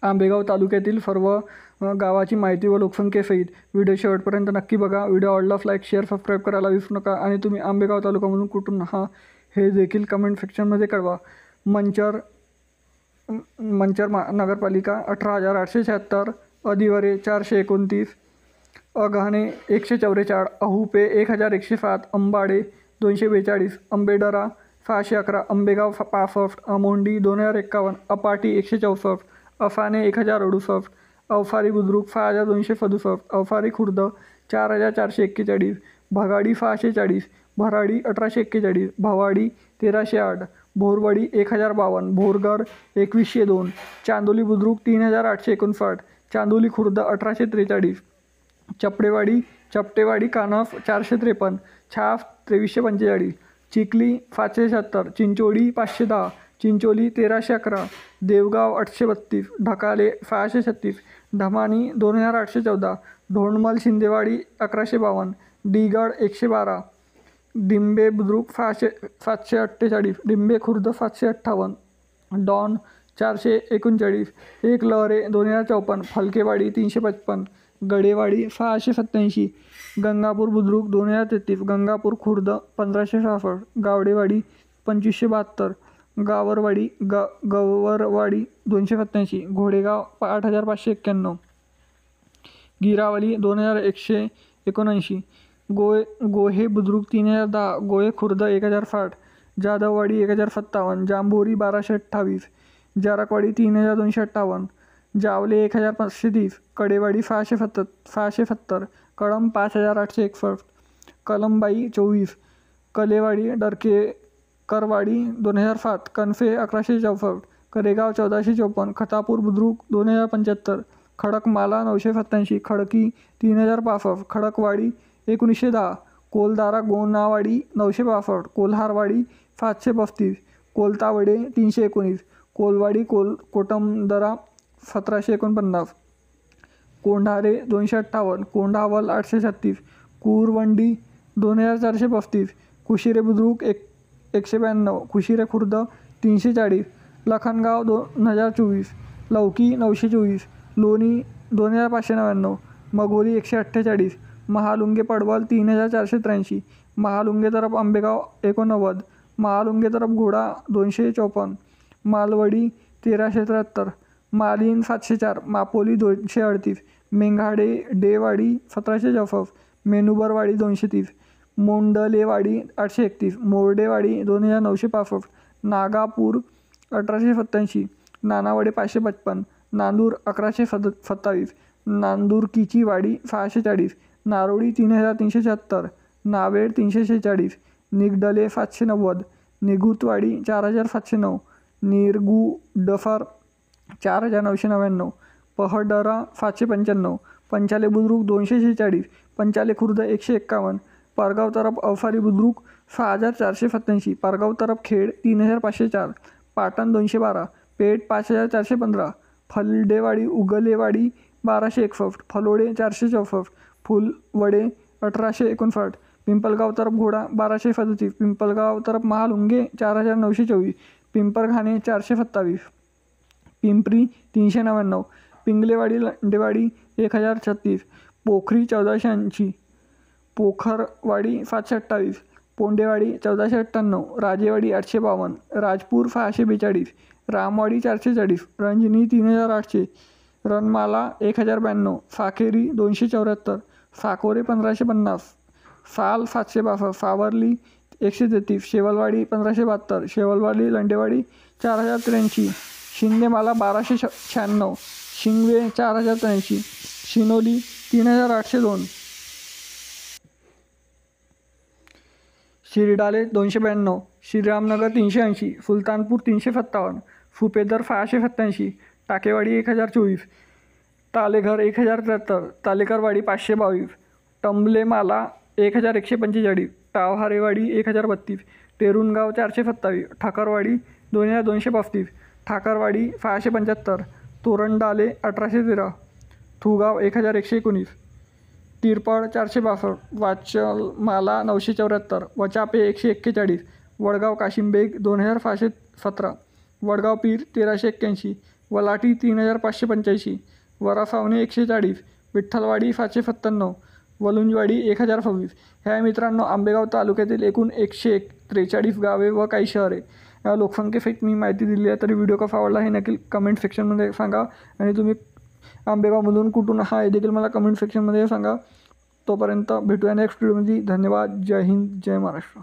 आंबेगाव तालुक्यातील सर्व गावाची माहिती व लोकसंख्येसहित व्हिडिओ शेवटपर्यंत नक्की बघा. व्हिडिओ आवडल्यास लाईक, शेअर, सबस्क्राईब करायला विसरू नका आणि तुम्ही आंबेगाव तालुक्यामधून कुठून हे देखील कमेंट सेक्शनमध्ये कळवा. मंचर नगरपालिका 18,876, अधिवरे 429, अगहाणे 144, अहुपे 1,107, अंबाडे 242, आंबेडरा 611, आंबेगाव 65, आमोंडी 2051, अपाटी 164, अफाणे 1068, अवफारी बुद्रुक 6,267, अवफारी खुर्द 4,441, भगाडी 640, भराडी 1,841, भवाडी 1,308, भोरवाडी 1,052, भोरगड 2,102, चांदोली बुद्रुक 3,859, चांदोली खुर्द 1,843, चपटेवाडी कानफ 453, छाप 2,345, चिखली 576, चिंचोडी 510, चिंचोली 1,311, देवगाव 832, ढकाले 636, ढमाणी 2,814, ढोणमल शिंदेवाडी 1,152, डिगड 112, डिंबे बुद्रुक 748, डिंबे खुर्द 758, डॉन 439, एक लहरे 2,054, फलकेवाडी 355, गडेवाडी 687, गंगापूर बुद्रुक 2,033, गंगापूर खुर्द 1,566, गावडेवाडी 2,572, गवरवाडी 287, घोडेगाव 8,591, गिरावली 2,179, गोहे बुद्रुक 3,010, गोहे खुर्द 1,060, जाधववाडी 1,057, जांभोरी 1,228, जारकवाडी 3,258, जावले 1,530, कडेवाडी 670, कळंब 5,861, कलमबाई 24, कलेवाडी डरकेकरवाडी 2,007, कनफे 1,164, करेगाव 1,454, खतापूर बुद्रुक 2,075, खडकमाला 987, खडकी 3,065, खडकवाडी 1,910, कोलदारा गोनावाडी 965, कोल्हारवाडी 735, कोलतावडे 319, कोलवाडी कोटमदरा 1,749, कोंढारे 258, कोंढावल 836, कुरवंडी 2,435, कुशिरे बुद्रुक 192, कुशिरे खुर्द 340, लखनगाव 2,024, लौकी 924, लोणी 2,599, मगोली 148, महालुंगे पडवल 3,483, महालुंगे तरफ आंबेगाव 89, महालुंगे तरफ घोडा 254, मालवडी 1,373, मालीन 704, मापोली 238, मेंघाडे डेवाडी 1,764, मेनुबरवाडी 230, मोंडलेवाडी 831, मोर्डेवाडी 2,965, नागापूर 1,887, नानावडे 555, नांदूर 1,127, नांदुरकीची वाडी 640, नारोळी 3,376, नावेड 346, निगडले 790, निघुतवाडी 4,709, निरगुडफर 4,999, पहडरा 795, पंचाले बुद्रुक 246, पंचाले खुर्द 151, पारगाव तरफ अवफारी बुद्रुक 6,487, पारगाव तरफ खेड 3,504, पाटण 212, पेठ 5,415, फलडेवाडी उगलेवाडी 1,261, फलोडे 464, फुलवडे 1,859, पिंपलगाव तरफ घोडा 1,237, पिंपलगाव तरफ महालुंगे 4,924, पिंपरघाणे 427, पिंपरी 399, पिंगलेवाडी लंडेवाडी 1,036, पोखरी 1,480, पोखरवाडी 728, पोंडेवाडी 1,498, राजेवाडी 852, राजपूर 642, रामवाडी 440, रंजनी 3,800, रनमाला 1,092, साखेरी 274, साकोरे 1,550, साल 762, सावर्ली 133, शेवलवाडी 1,572, शेवलवाडी लंडेवाडी 4,083, शिंदेमाला 1,296, शिंगवे 4,083, शिनोली 3,802, शिरडाले 292, श्रीरामनगर 380, सुलतानपूर 357, सुपेदर 687, टाकेवाडी 1,024, तालेघर 1,073, तालेकरवाडी 522, टंबलेमाला 1,145, टावहारेवाडी 1,032, टेरुणगाव 427, ठाकरवाडी 2,235, ठाकरवाडी 675, तोरणडाले 1,813, थुगाव 1,119, तिरपळ 462, वाचलमाला 974, वचापे 141, वडगाव काशिमबेग 2,617, वडगाव पीर 1,381, वलाटी 3585, वरासावणे 140, विठ्ठलवाडी 597, वलुंजवाडी 1026. ह्या मित्रांनो आंबेगाव तालुक्यातील एकूण 143 गावे व काही शहरे या लोकसंख्येसहित मी माहिती दिली आहे. तरी व्हिडिओ कसा आवडला हे नक्की कमेंट सेक्शनमध्ये सांगा आणि तुम्ही आंबेगावमधून कुठून हा हे देखील मला कमेंट सेक्शनमध्ये सांगा. तोपर्यंत भेटूया नेक्स्ट व्हिडिओमध्ये. धन्यवाद. जय हिंद, जय महाराष्ट्र.